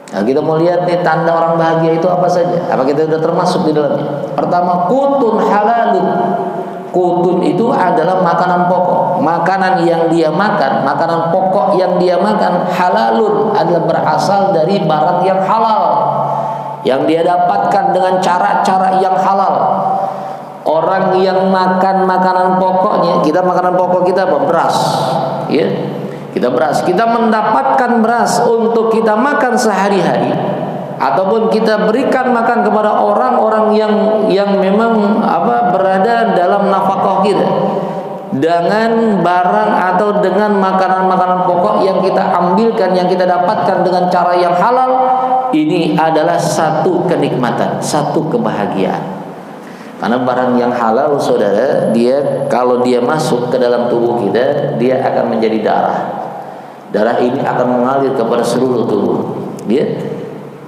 Nah, kita mau lihat nih tanda orang bahagia itu apa saja. Apa kita sudah termasuk di dalamnya? Pertama, kutun halalun. Kutun itu adalah makanan pokok. Makanan yang dia makan, makanan pokok yang dia makan halalun, adalah berasal dari barang yang halal, yang dia dapatkan dengan cara-cara yang halal. Orang yang makan makanan pokoknya, kita makanan pokok kita apa? Beras, ya. Kita beras, kita mendapatkan beras untuk kita makan sehari-hari, ataupun kita berikan makan kepada orang-orang yang memang berada dalam nafkah kita dengan barang atau dengan makanan-makanan pokok yang kita ambilkan, yang kita dapatkan dengan cara yang halal. Ini adalah satu kenikmatan, satu kebahagiaan. Karena barang yang halal, saudara, dia kalau dia masuk ke dalam tubuh kita, dia akan menjadi darah. Darah ini akan mengalir kepada seluruh tubuh, ya.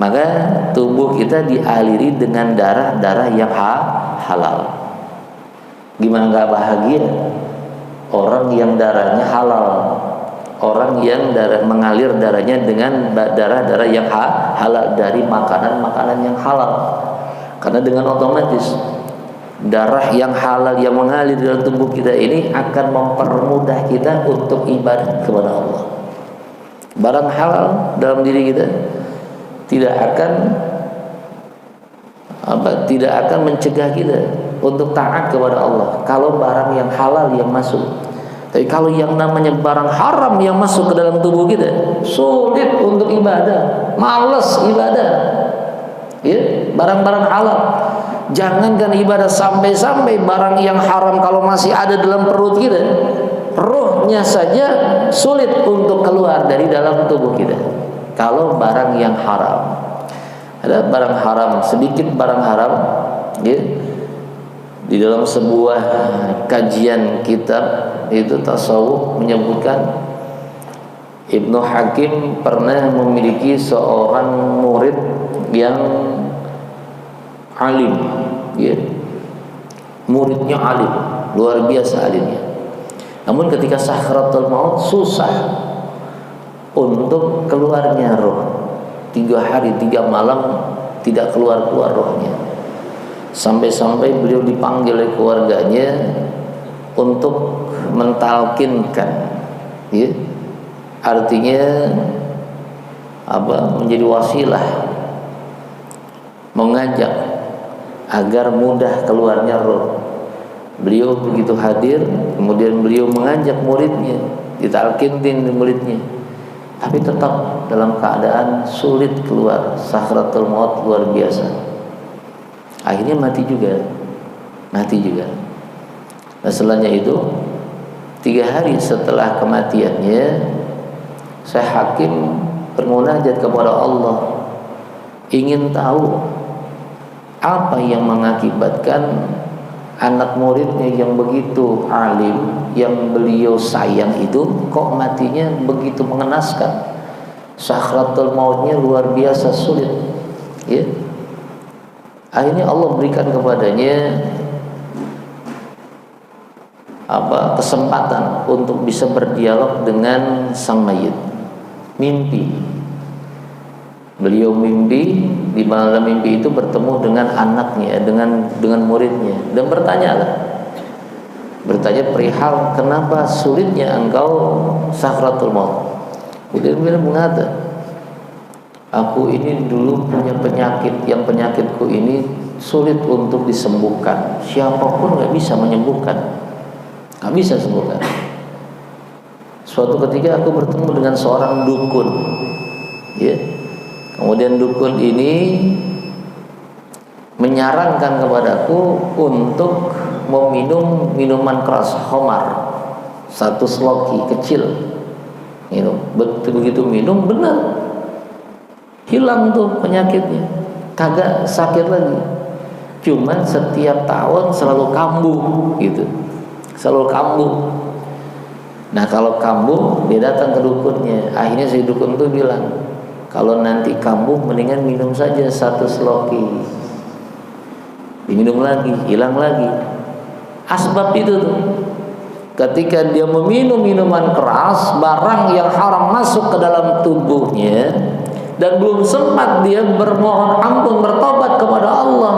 Maka tubuh kita dialiri dengan darah-darah yang halal. Gimana nggak bahagia? Orang yang darahnya halal, orang yang mengalir darahnya dengan darah-darah yang halal dari makanan-makanan yang halal. Karena dengan otomatis darah yang halal yang mengalir dalam tubuh kita ini akan mempermudah kita untuk ibadah kepada Allah. Barang halal dalam diri kita tidak akan mencegah kita untuk taat kepada Allah kalau barang yang halal yang masuk. Tapi kalau yang namanya barang haram yang masuk ke dalam tubuh kita, sulit untuk ibadah, malas ibadah. Ya, barang-barang halal. Jangankan ibadah, sampai-sampai barang yang haram kalau masih ada dalam perut kita, rohnya saja sulit untuk keluar dari dalam tubuh kita. Kalau barang yang haram, ada barang haram, sedikit barang haram, ya. Di dalam sebuah kajian kitab itu tasawuf menyebutkan Ibnu Hakim pernah memiliki seorang murid yang alim, ya. Muridnya alim, luar biasa alimnya. Namun ketika sakratul maut susah untuk keluarnya roh. 3 hari 3 malam tidak keluar rohnya. Sampai-sampai beliau dipanggil oleh keluarganya untuk mentalkinkan, ya. Artinya menjadi wasilah, mengajak agar mudah keluarnya roh. Beliau begitu hadir, kemudian beliau mengajak muridnya, ditalkinkan muridnya, tapi tetap dalam keadaan sulit keluar, sakratul maut luar biasa. Akhirnya mati juga. Nah setelahnya itu 3 hari setelah kematiannya, Syekh Hakim bermunajat kepada Allah, ingin tahu apa yang mengakibatkan anak muridnya yang begitu alim, yang beliau sayang itu kok matinya begitu mengenaskan, sakratul mautnya luar biasa sulit, ya. Akhirnya Allah berikan kepadanya kesempatan untuk bisa berdialog dengan sang mayit. Mimpi. Beliau mimpi, di malam mimpi itu bertemu dengan anaknya, dengan muridnya, dan bertanya perihal kenapa sulitnya engkau sakratul maut. Kemudian beliau mengatakan, aku ini dulu punya penyakit, yang penyakitku ini sulit untuk disembuhkan. Siapapun nggak bisa menyembuhkan, nggak bisa sembuhkan. Suatu ketika aku bertemu dengan seorang dukun, ya. Kemudian dukun ini menyarankan kepadaku untuk meminum minuman keras, khamar, 1 sloki kecil. Begitu minum benar, hilang tuh penyakitnya, kagak sakit lagi. Cuman setiap tahun selalu kambuh gitu, selalu kambuh. Nah kalau kambuh dia datang ke dukunnya. Akhirnya si dukun tuh bilang, kalau nanti kambuh mendingan minum saja 1 sloki. Diminum lagi, hilang lagi. Asbab itu tuh, ketika dia meminum minuman keras, barang yang haram masuk ke dalam tubuhnya, dan belum sempat dia bermohon ampun, bertobat kepada Allah,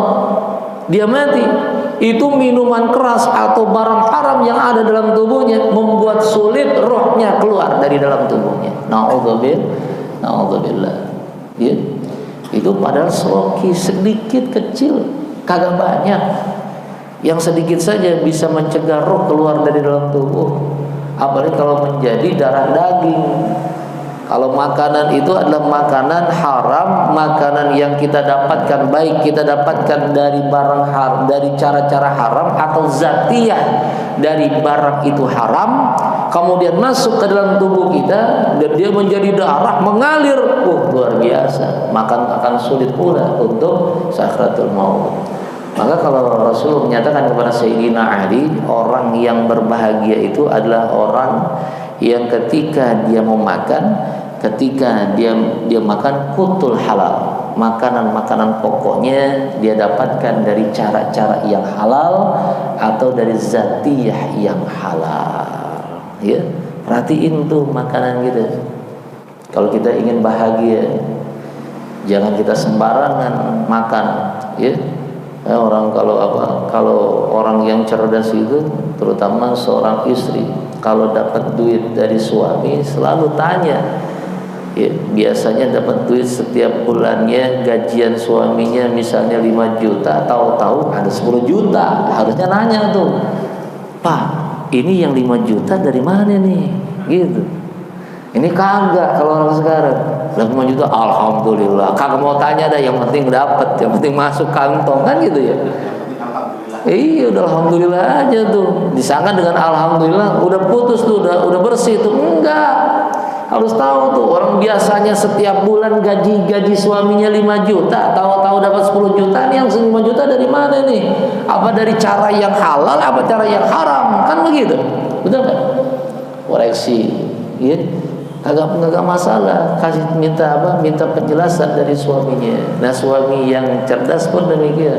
dia mati. Itu minuman keras atau barang haram yang ada dalam tubuhnya membuat sulit rohnya keluar dari dalam tubuhnya. Na'udzubillah. Ya. Itu padahal sloki sedikit kecil, kagak banyak. Yang sedikit saja bisa mencegah roh keluar dari dalam tubuh. Apalagi kalau menjadi darah daging. Kalau makanan itu adalah makanan haram, makanan yang kita dapatkan, baik kita dapatkan dari barang haram, dari cara-cara haram, atau zatiyah dari barang itu haram, kemudian masuk ke dalam tubuh kita dan dia menjadi darah mengalir, luar biasa, akan sulit pula untuk sakratul maut. Maka kalau Rasul menyatakan kepada Sayyidina Ali, orang yang berbahagia itu adalah orang yang ketika dia mau makan, ketika dia makan kutul halal, makanan pokoknya dia dapatkan dari cara-cara yang halal atau dari zatiyah yang halal. Ya, perhatiin tuh makanan kita. Kalau kita ingin bahagia, jangan kita sembarangan makan, ya. Orang kalau orang yang cerdas itu, terutama seorang istri, kalau dapat duit dari suami selalu tanya, ya, biasanya dapat duit setiap bulannya, gajian suaminya misalnya 5 juta, tahu-tahu ada 10 juta, harusnya nanya tuh, Pak, ini yang 5 juta dari mana nih, gitu. Ini kagak kalau orang sekarang, 5 juta, alhamdulillah, kagak mau tanya dah, yang penting dapat, yang penting masuk kantong, kan gitu ya. Iya, udah alhamdulillah aja tuh. Disangka dengan alhamdulillah udah putus tuh, udah bersih tuh. Enggak. Harus tahu tuh, orang biasanya setiap bulan gaji suaminya 5 juta, tahu-tahu dapat 10 juta. Ini yang 5 juta dari mana nih? Apa dari cara yang halal, apa cara yang haram? Kan begitu. Betul kan? Koreksi, ya. Kagak masalah, minta penjelasan dari suaminya. Nah, suami yang cerdas pun demikian.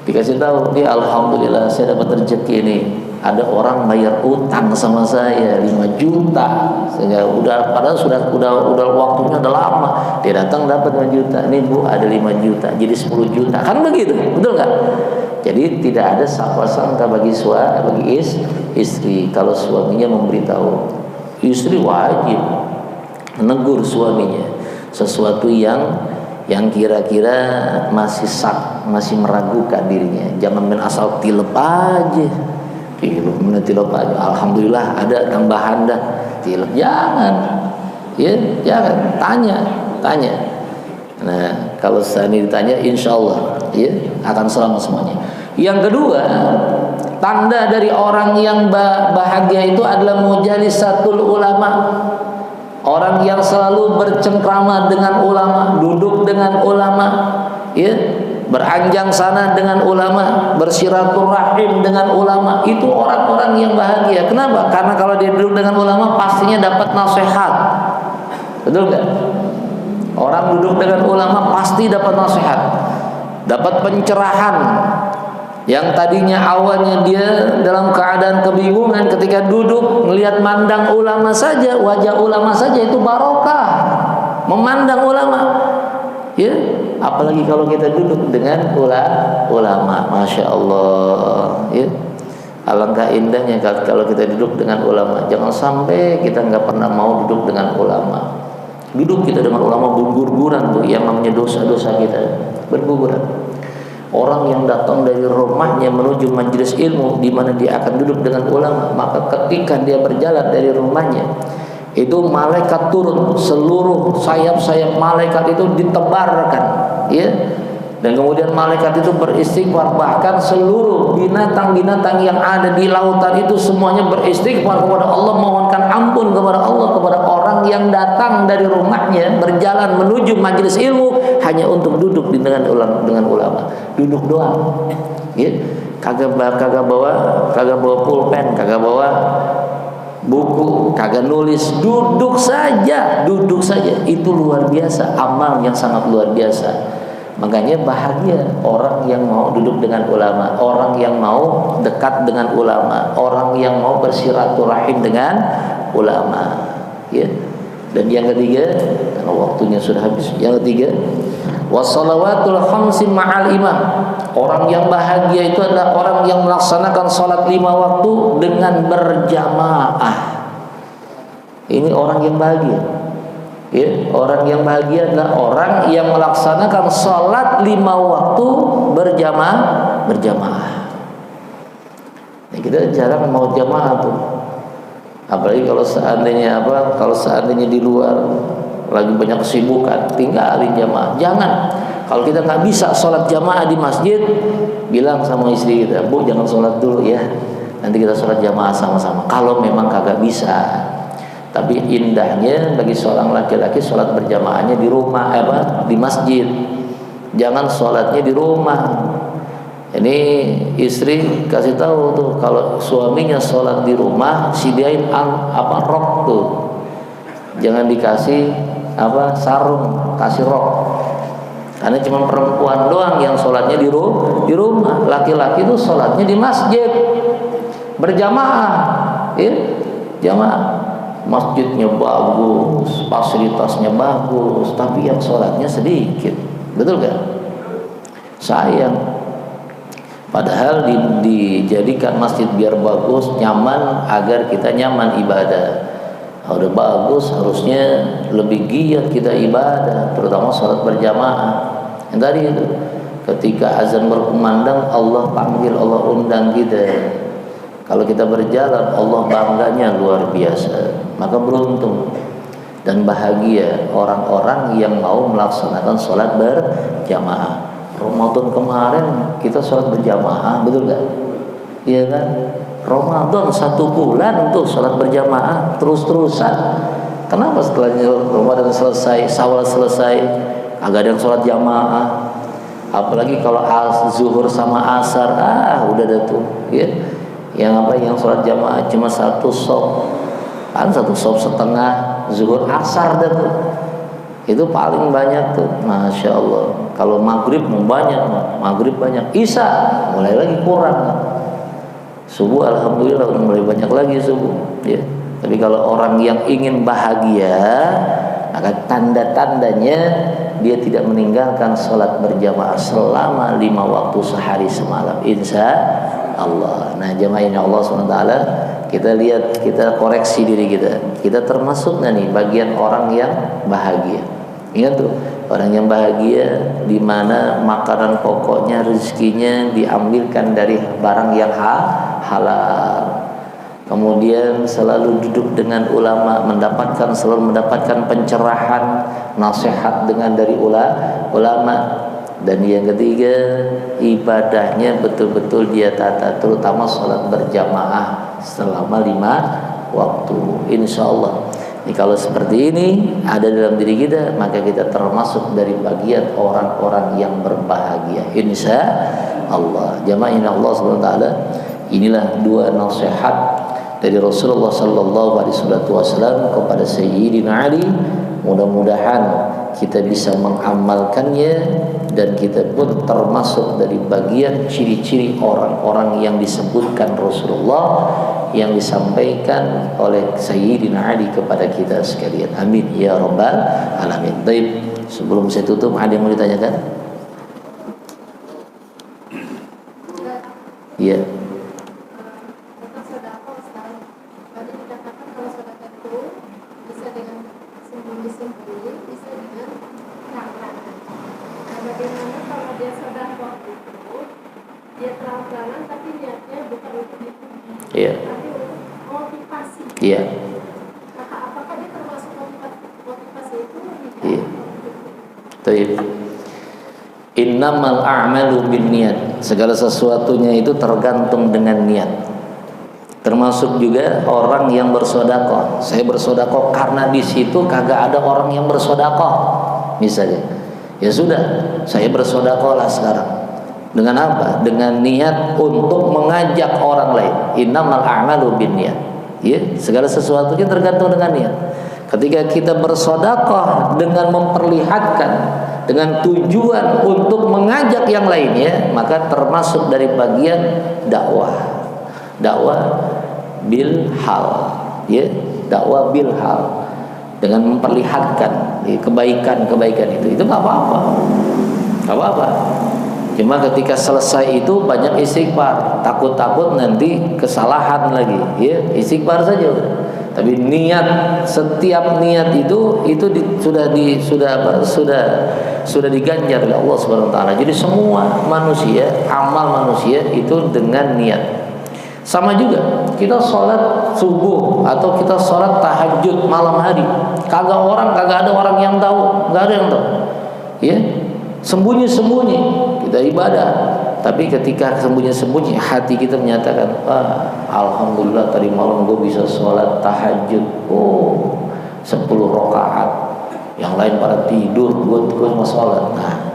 Dikasih tahu, dia alhamdulillah saya dapat rezeki ini. Ada orang bayar utang sama saya 5 juta. Sehingga padahal udah waktunya udah lama. Dia datang dapat 5 juta. Nih Bu, ada 5 juta, jadi 10 juta. Kan begitu, betul enggak? Jadi tidak ada sangka bagi istri kalau suaminya memberitahu. Istri wajib menegur suaminya sesuatu yang kira-kira masih meragukan dirinya. Jangan main asal tilep aja. tilap aja. Alhamdulillah ada tambahan dah. Tilap jangan. Ya, jangan tanya. Nah, kalau seandainya ditanya, insya Allah ya akan selamat semuanya. Yang kedua, tanda dari orang yang bahagia itu adalah mujalisatul ulama. Orang yang selalu bercengkrama dengan ulama, duduk dengan ulama, ya, beranjang sana dengan ulama, bersiraturahim dengan ulama, itu orang-orang yang bahagia. Kenapa? Karena kalau dia duduk dengan ulama pastinya dapat nasihat. Betul nggak? Orang duduk dengan ulama pasti dapat nasihat, dapat pencerahan. Yang tadinya awalnya dia dalam keadaan kebingungan, ketika duduk melihat mandang ulama saja, wajah ulama saja itu barokah. Memandang ulama, ya, apalagi kalau kita duduk dengan ulama, masya Allah, ya. Alangkah indahnya kalau kita duduk dengan ulama. Jangan sampai kita nggak pernah mau duduk dengan ulama. Duduk kita dengan ulama berguguran tuh, yang namanya dosa-dosa kita berguguran. Orang yang datang dari rumahnya menuju majelis ilmu di mana dia akan duduk dengan ulama, maka ketika dia berjalan dari rumahnya, itu malaikat turun, seluruh sayap-sayap malaikat itu ditebarkan, ya. Dan kemudian malaikat itu beristighfar, bahkan seluruh binatang-binatang yang ada di lautan itu semuanya beristighfar kepada Allah, mohonkan ampun kepada Allah, kepada orang yang datang dari rumahnya berjalan menuju majelis ilmu hanya untuk duduk dengan ulama. Duduk doang, ya. Kagak bawa pulpen, kagak bawa buku, kagak nulis, duduk saja. Itu luar biasa, amal yang sangat luar biasa. Makanya bahagia orang yang mau duduk dengan ulama, orang yang mau dekat dengan ulama, orang yang mau bersiraturahim dengan ulama, ya. Dan yang ketiga, karena waktunya sudah habis, yang ketiga, wassalawatul khamsi ma'al imam. Orang yang bahagia itu adalah orang yang melaksanakan salat 5 waktu dengan berjamaah. Ini orang yang bahagia. Ya, orang yang bahagia adalah orang yang melaksanakan salat 5 waktu berjamaah. Nah, kita jarang mau jamaah tuh. Apalagi kalau seandainya di luar lagi banyak kesibukan, tinggalin jamaah. Jangan. Kalau kita nggak bisa sholat jamaah di masjid, bilang sama istri kita, Bu, jangan sholat dulu ya, nanti kita sholat jamaah sama-sama. Kalau memang kagak bisa. Tapi indahnya bagi seorang laki-laki sholat berjamaahnya di rumah, di masjid. Jangan sholatnya di rumah. Ini istri kasih tahu tuh, kalau suaminya sholat di rumah, sediain rok tuh. Jangan dikasih sarung, kasih rok. Karena cuma perempuan doang yang sholatnya di rumah. Laki-laki itu sholatnya di masjid berjamaah, ya, jamaah. Masjidnya bagus, fasilitasnya bagus, tapi yang sholatnya sedikit, betul gak? Sayang. Padahal dijadikan masjid biar bagus, nyaman, agar kita nyaman ibadah. Udah bagus, harusnya lebih giat kita ibadah, terutama sholat berjamaah. Yang tadi itu, ketika azan berkumandang, Allah panggil, Allah undang kita. Kalau kita berjalan, Allah bangganya luar biasa. Maka beruntung dan bahagia orang-orang yang mau melaksanakan sholat berjamaah. Ramadan kemarin kita sholat berjamaah, betul gak? Iya kan? Ramadan 1 bulan untuk sholat berjamaah terus-terusan. Kenapa setelahnya Ramadan selesai, Syawal selesai, agak ada yang sholat jamaah? Apalagi kalau zuhur sama asar, udah ada tuh, ya. Yang sholat jamaah cuma 1 shop, kan 1 shop setengah, zuhur asar dah tuh. Itu paling banyak tuh, masya Allah. Kalau maghrib banyak, isya mulai lagi kurang. Subuh alhamdulillah udah mulai banyak lagi subuh, ya. Tapi kalau orang yang ingin bahagia, maka tanda-tandanya dia tidak meninggalkan sholat berjamaah selama 5 waktu sehari semalam, insya Allah. Nah, jamaahnya Allah SWT, kita lihat, kita koreksi diri kita termasuk nggak nih bagian orang yang bahagia? Ingat tuh, orang yang bahagia di mana makanan pokoknya, rezekinya diambilkan dari barang yang halal, kemudian selalu duduk dengan ulama, selalu mendapatkan pencerahan, nasihat dari ulama. Dan yang ketiga, ibadahnya betul-betul dia tata, terutama sholat berjamaah selama 5 waktu. Insya Allah, kalau seperti ini ada dalam diri kita, maka kita termasuk dari bagian orang-orang yang berbahagia. Insya Allah. Jamaah Allah SWT, inilah 2 nasihat dari Rasulullah Sallallahu Alaihi Wasallam kepada Sayyidina Ali. Mudah-mudahan kita bisa mengamalkannya dan kita pun termasuk dari bagian ciri-ciri orang-orang yang disebutkan Rasulullah, yang disampaikan oleh Sayyidina Ali kepada kita sekalian. Amin ya rabbal alamin. Baik, sebelum saya tutup, ada yang mau ditanyakan? Iya. Iya. Iya. Apakah dia termasuk motivasi itu? Iya. Baik. Innamal a'malu binniyat. Segala sesuatunya itu tergantung dengan niat. Termasuk juga orang yang bersedekah. Saya bersedekah karena di situ kagak ada orang yang bersedekah. Misalnya, ya sudah, saya bersedekah lah sekarang. Dengan apa? Dengan niat untuk mengajak orang lain. Innamal a'malu binniyat. Ya, segala sesuatunya tergantung dengan niat. Ketika kita bersedekah dengan memperlihatkan, dengan tujuan untuk mengajak yang lainnya, maka termasuk dari bagian dakwah. Dakwah bil hal, ya, dakwah bil hal, dengan memperlihatkan kebaikan-kebaikan itu nggak apa-apa, nggak apa-apa. Cuma ketika selesai itu banyak istighfar, takut-takut nanti kesalahan lagi, ya, istighfar saja. Tapi niat, setiap niat itu sudah diganjar oleh Allah Subhanahu wa taala. Jadi semua manusia, amal manusia itu dengan niat. Sama juga kita sholat subuh atau kita sholat tahajud malam hari, kagak ada orang yang tahu, nggak ada yang tahu, ya, sembunyi-sembunyi kita ibadah. Tapi ketika sembunyi-sembunyi, hati kita menyatakan, alhamdulillah tadi malam gue bisa sholat tahajud 10 rakaat, yang lain pada tidur, gue mau sholat. Nah,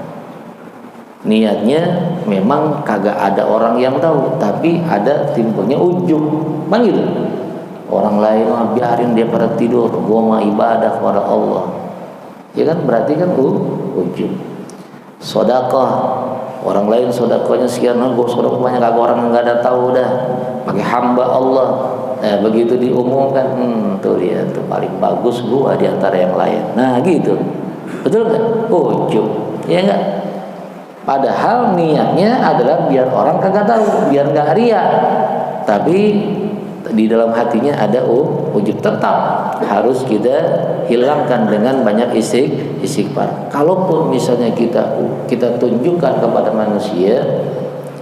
niatnya memang kagak ada orang yang tahu, tapi ada timbulnya ujub, kan gitu. Orang lain biarin dia pada tidur, gua mau ibadah kepada Allah, ya kan, berarti kan ujub. Sedekah, orang lain sedekahnya sekian, gua sedekah banyak, kagak orang yang nggak ada tahu dah, pakai hamba Allah. Begitu diumumkan, tuh dia tuh paling bagus gua di antara yang lain. Nah gitu, betul nggak? Ujub, ya nggak? Padahal niatnya adalah biar orang kagak tahu, biar nggak ria. Tapi di dalam hatinya ada ujub. Tetap harus kita hilangkan dengan banyak istighfar. Kalaupun misalnya kita tunjukkan kepada manusia,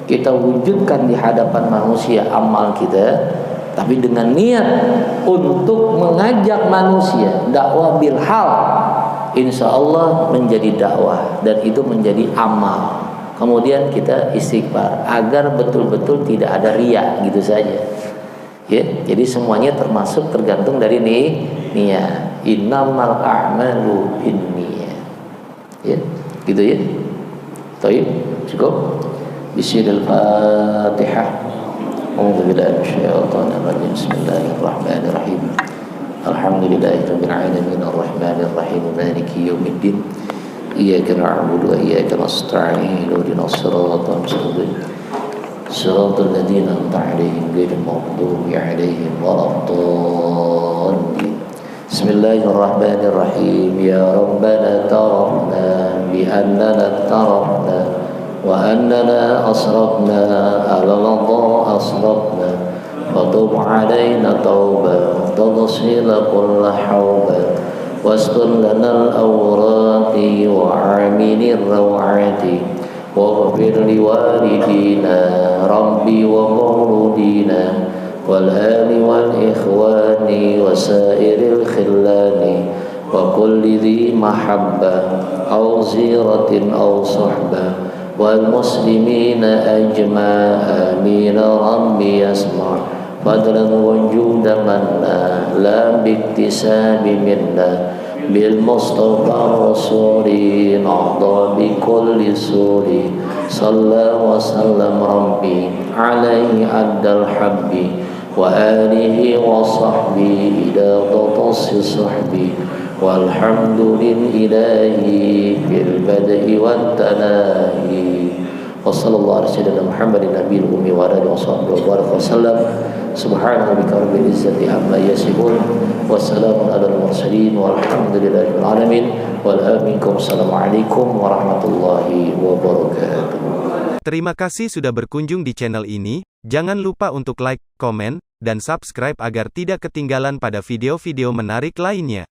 kita wujudkan di hadapan manusia amal kita, tapi dengan niat untuk mengajak manusia, dakwah bil hal, insya Allah menjadi dakwah dan itu menjadi amal. Kemudian kita istighfar agar betul-betul tidak ada riya gitu saja. Ya, jadi semuanya termasuk tergantung dari niat. Innamal a'malu binniyat. Ya, gitu ya. Baik, cukup. Bismillahirrahmanirrahim. A'udzubillahi minasyaitonir rajim. Bismillahirrahmanirrahim. Alhamdulillahirabbil alamin arrahmanir rahim maliki yaumiddin iyyaka na'budu wa iyyaka nasta'in ihdinas siratal mustaqim siratal ladzina an'amta 'alaihim ghairil maghdubi 'alaihim waladdallin. Bismillahirrahmanirrahim. Ya rabbana tarafna bi annana tarafna wa annana asrafna ala Allah asrafna وتب علينا توبة تغسل كل حوبة واستر لنا الأورات وعامل الروعات واغفر لوالدينا ربي ومولودينا والآل والإخوان وسائر الخلان وكل ذي محبة أو زيرة أو صحبة والمسلمين أجمع آمين ربي يسمع فضلا وجودا منا لا باكتساب منا بالمصطفى الرسول نعضى بكل سور صلى وسلم ربي عليه عد الحب وآله وصحبه إلى تطص صحبي والحمد لله في البدء والتناهي وصلى الله على سيدنا محمد النبي الأمي وعلى آله وصحبه وبارك وسلم سبحان ربك رب العزة عما يصفون وسلام على المرسلين والحمد لله رب العالمين والآن منكم السلام عليكم ورحمة الله وبركاته. Terima kasih sudah berkunjung di channel ini. Jangan lupa untuk like, komen, dan subscribe agar tidak ketinggalan pada video-video menarik lainnya.